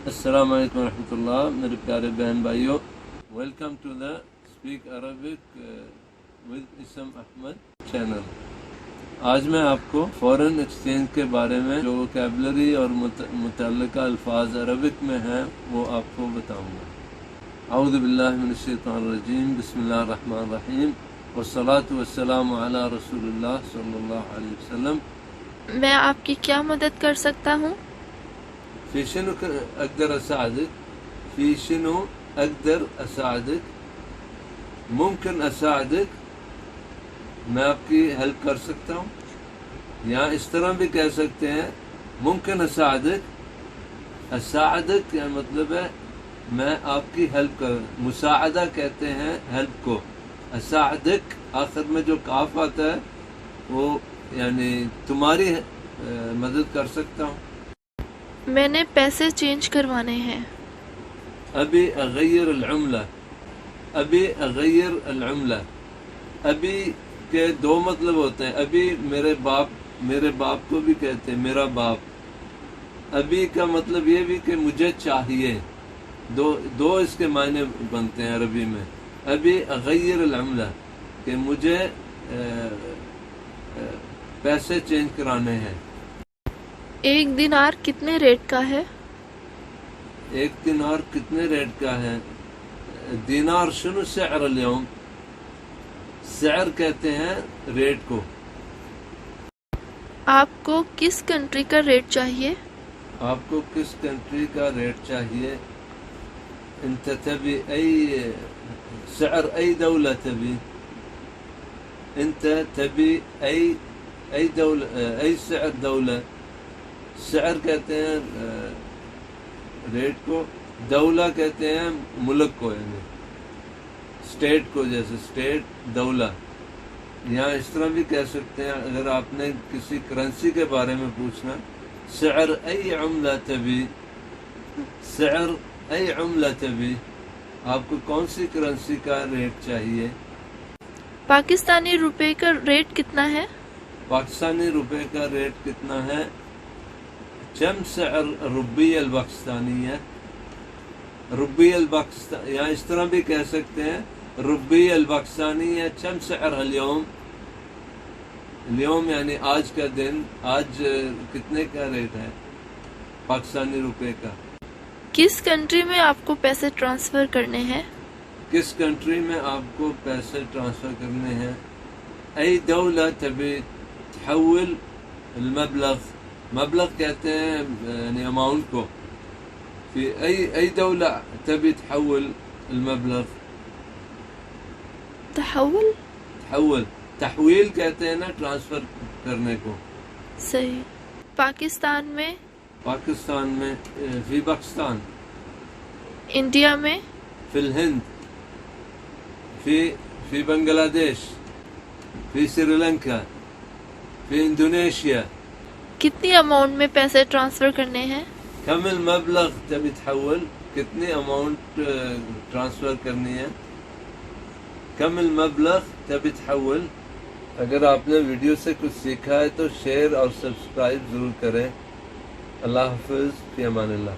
السلام علیکم ورحمۃ اللہ میرے پیارے بہن بھائیوں، welcome to the speak Arabic with اسم احمد چینل۔ آج میں آپ کو فورن ایکسچینج کے بارے میں جو ووکیبلری اور متعلقہ الفاظ عربک میں ہیں وہ آپ کو بتاؤں گا۔ اعوذ باللہ من الشیطان الرجیم، بسم اللہ الرحمن الرحیم، والصلاۃ والسلام علی رسول اللہ صلی اللہ علیہ وسلم۔ میں آپ کی کیا مدد کر سکتا ہوں؟ في شنو اقدر اساعدك؟ في شنو اقدر اساعدك؟ ممكن اساعدك، میں آپ کی ہیلپ کر سکتا ہوں، یا اس طرح بھی کہہ سکتے ہیں ممکن اساعدك۔ اساعدك کا مطلب ہے میں آپ کی ہیلپ کر، مساعدہ کہتے ہیں ہیلپ کو۔ اساعدك آخر میں جو کاف آتا ہے وہ یعنی تمہاری مدد کر سکتا ہوں۔ میں نے پیسے چینج کروانے ہیں۔ ابھی اغیر العملہ، ابھی اغیر العملہ، ابھی کے دو مطلب ہوتے ہیں۔ ابھی میرے باپ کو بھی کہتے ہیں میرا باپ۔ ابھی کا مطلب یہ بھی کہ مجھے چاہیے، دو اس کے معنی بنتے ہیں عربی میں۔ ابھی اغیر العملہ کہ مجھے پیسے چینج کرانے ہیں۔ ایک دینار کتنے ریٹ کا ہے؟ ایک دینار کتنے ریٹ کا ہے؟ دینار شنو سعر اليوم؟ سعر کہتے ہیں ریٹ کو۔ آپ کو کس کنٹری کا ریٹ چاہیے؟ آپ کو کس کنٹری کا ریٹ چاہیے؟ انت تبي اي سعر اي دولة تبي؟ انت تبي اي دولة اي سعر دولة؟ سعر کہتے ہیں ریٹ کو، دولہ کہتے ہیں ملک کو، یعنی اسٹیٹ کو، جیسے اسٹیٹ دولہ۔ یہاں اس طرح بھی کہہ سکتے ہیں اگر آپ نے کسی کرنسی کے بارے میں پوچھنا، سعر ای عملہ تبی، سعر ای عملہ تبی، آپ کو کون سی کرنسی کا ریٹ چاہیے۔ پاکستانی روپے کا ریٹ کتنا ہے؟ پاکستانی روپے کا ریٹ کتنا ہے؟ كم سعر الروبية الباكستانية؟ روبية الباكستان، يعني اس طرح بھی کہہ سکتے ہیں روبية الباكستانية كم سعرها اليوم؟ اليوم یعنی آج کا دن، آج کتنے کا ریٹ ہے پاکستانی روپے کا۔ کس کنٹری میں آپ کو پیسے ٹرانسفر کرنے ہیں؟ کس کنٹری میں آپ کو پیسے ٹرانسفر کرنے ہیں؟ ای دولة تبي تحول المبلغ، مبلغ کہتے ہیں یعنی اماؤنٹ کو۔ فی ای دولہ تبی تحول المبلغ؟ تحویل کہتے ہیں نا ٹرانسفر کرنے کو۔ صحیح۔ پاکستان میں؟ پاکستان میں فی پاکستان۔ انڈیا میں؟ فی الہند، فی بنگلہ دیش، فی سری لنکا، فی انڈونیشیا۔ کتنی اماؤنٹ میں پیسے ٹرانسفر کرنے ہیں؟ کم المبلغ تبی تحول، کتنی اماؤنٹ ٹرانسفر کرنی ہے؟ کم المبلغ تبی تحول۔ اگر آپ نے ویڈیو سے کچھ سیکھا ہے تو شیئر اور سبسکرائب ضرور کریں۔ اللہ حافظ، فی امان اللہ۔